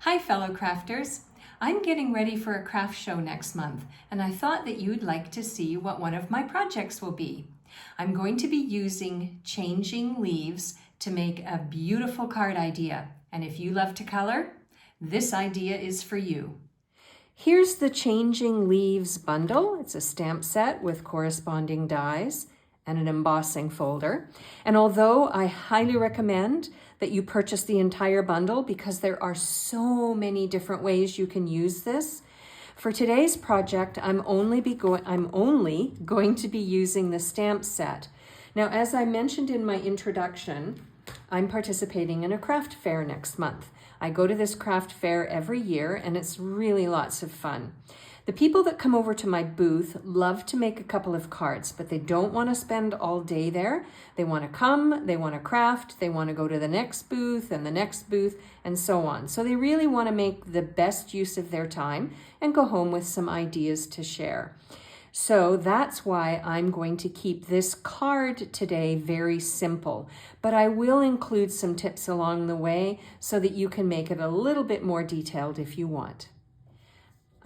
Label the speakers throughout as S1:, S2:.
S1: Hi fellow crafters! I'm getting ready for a craft show next month and I thought that you'd like to see what one of my projects will be. I'm going to be using changing leaves to make a beautiful card idea, and if you love to color, this idea is for you. Here's the Changing Leaves bundle. It's a stamp set with corresponding dies and an embossing folder. And although I highly recommend that you purchase the entire bundle because there are so many different ways you can use this, for today's project, I'm only going to be using the stamp set. Now, as I mentioned in my introduction, I'm participating in a craft fair next month. I go to this craft fair every year and it's really lots of fun. The people that come over to my booth love to make a couple of cards, but they don't want to spend all day there. They want to come, they want to craft, they want to go to the next booth and the next booth and so on. So they really want to make the best use of their time and go home with some ideas to share. So that's why I'm going to keep this card today very simple, but I will include some tips along the way so that you can make it a little bit more detailed if you want.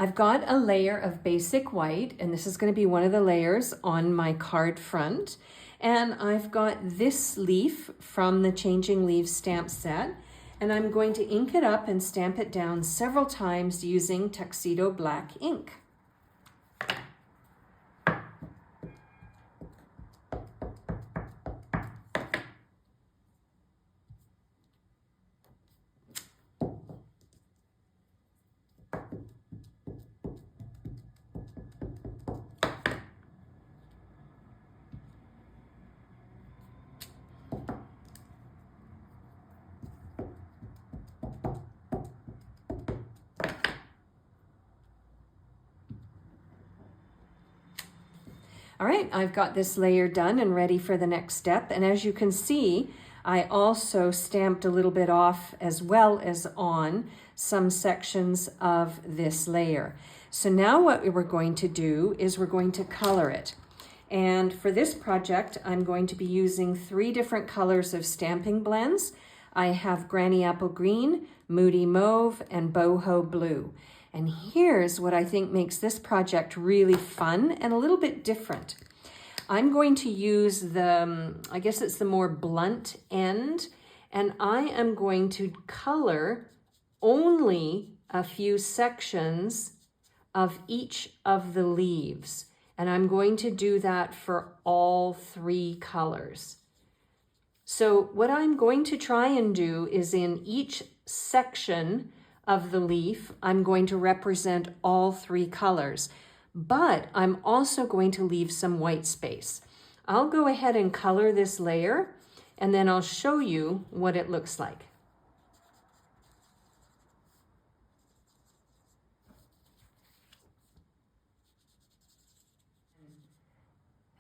S1: I've got a layer of basic white, and this is going to be one of the layers on my card front. And I've got this leaf from the Changing Leaves stamp set, and I'm going to ink it up and stamp it down several times using Tuxedo Black ink. All right, I've got this layer done and ready for the next step. And as you can see, I also stamped a little bit off as well as on some sections of this layer. So now what we're going to do is we're going to color it. And for this project, I'm going to be using 3 different colors of stamping blends. I have Granny Apple Green, Moody Mauve, and Boho Blue. And here's what I think makes this project really fun and a little bit different. I'm going to use I guess it's the more blunt end, and I am going to color only a few sections of each of the leaves. And I'm going to do that for all 3 colors. So what I'm going to try and do is in each section of the leaf, I'm going to represent all 3 colors, but I'm also going to leave some white space. I'll go ahead and color this layer, and then I'll show you what it looks like.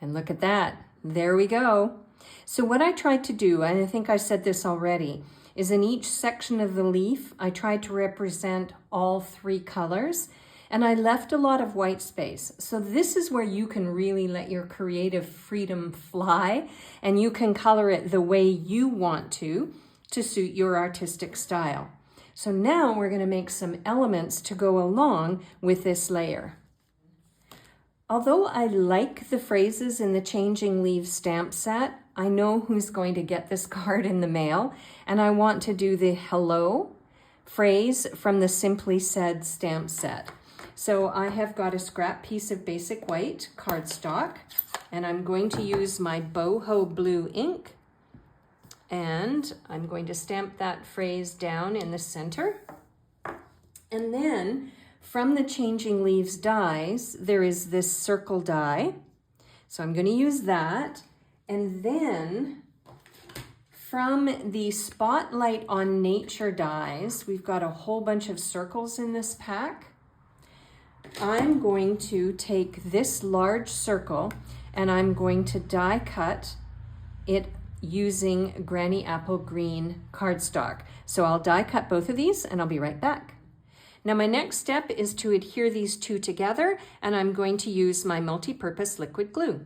S1: And look at that, there we go. So what I tried to do, and I think I said this already, is in each section of the leaf, I tried to represent all 3 colors, and I left a lot of white space. So this is where you can really let your creative freedom fly, and you can color it the way you want to suit your artistic style. So now we're going to make some elements to go along with this layer. Although I like the phrases in the Changing Leaves stamp set, I know who's going to get this card in the mail, and I want to do the hello phrase from the Simply Said stamp set. So I have got a scrap piece of basic white cardstock, and I'm going to use my Boho Blue ink, and I'm going to stamp that phrase down in the center. And then from the Changing Leaves dies, there is this circle die. So I'm going to use that. And then from the Spotlight on Nature dies, we've got a whole bunch of circles in this pack. I'm going to take this large circle and I'm going to die cut it using Granny Apple Green cardstock. So I'll die cut both of these and I'll be right back. Now my next step is to adhere these 2 together, and I'm going to use my multi-purpose liquid glue.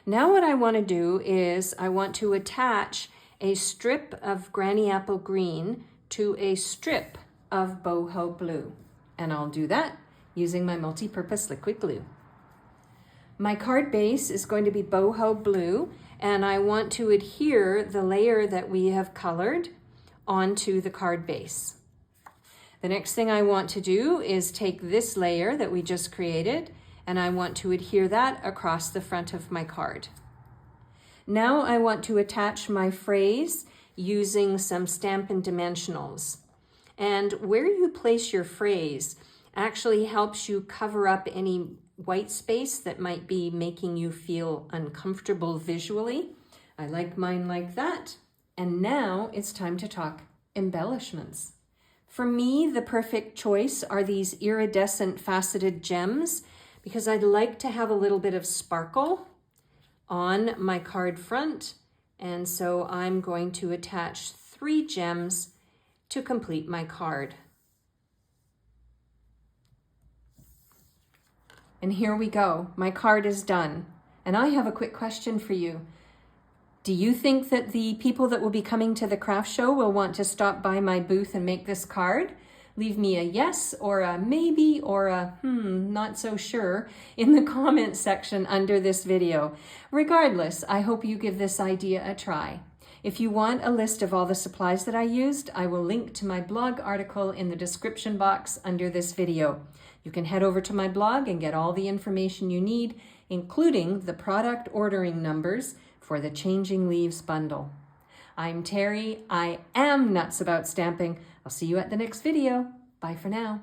S1: Now what I want to do is I want to attach a strip of Granny Apple Green to a strip of boho blue. And I'll do that using my multi-purpose liquid glue. My card base is going to be boho blue, and I want to adhere the layer that we have colored onto the card base. The next thing I want to do is take this layer that we just created, and I want to adhere that across the front of my card. Now I want to attach my phrase using some Stampin' Dimensionals. And where you place your phrase actually helps you cover up any white space that might be making you feel uncomfortable visually. I like mine like that. And now it's time to talk embellishments. For me, the perfect choice are these iridescent faceted gems because I'd like to have a little bit of sparkle on my card front. And so I'm going to attach 3 gems to complete my card. And here we go. My card is done. And I have a quick question for you. Do you think that the people that will be coming to the craft show will want to stop by my booth and make this card? Leave me a yes or a maybe or a not so sure in the comments section under this video. Regardless, I hope you give this idea a try. If you want a list of all the supplies that I used, I will link to my blog article in the description box under this video. You can head over to my blog and get all the information you need, including the product ordering numbers for the Changing Leaves bundle. I'm Terry. I am nuts about stamping. I'll see you at the next video. Bye for now.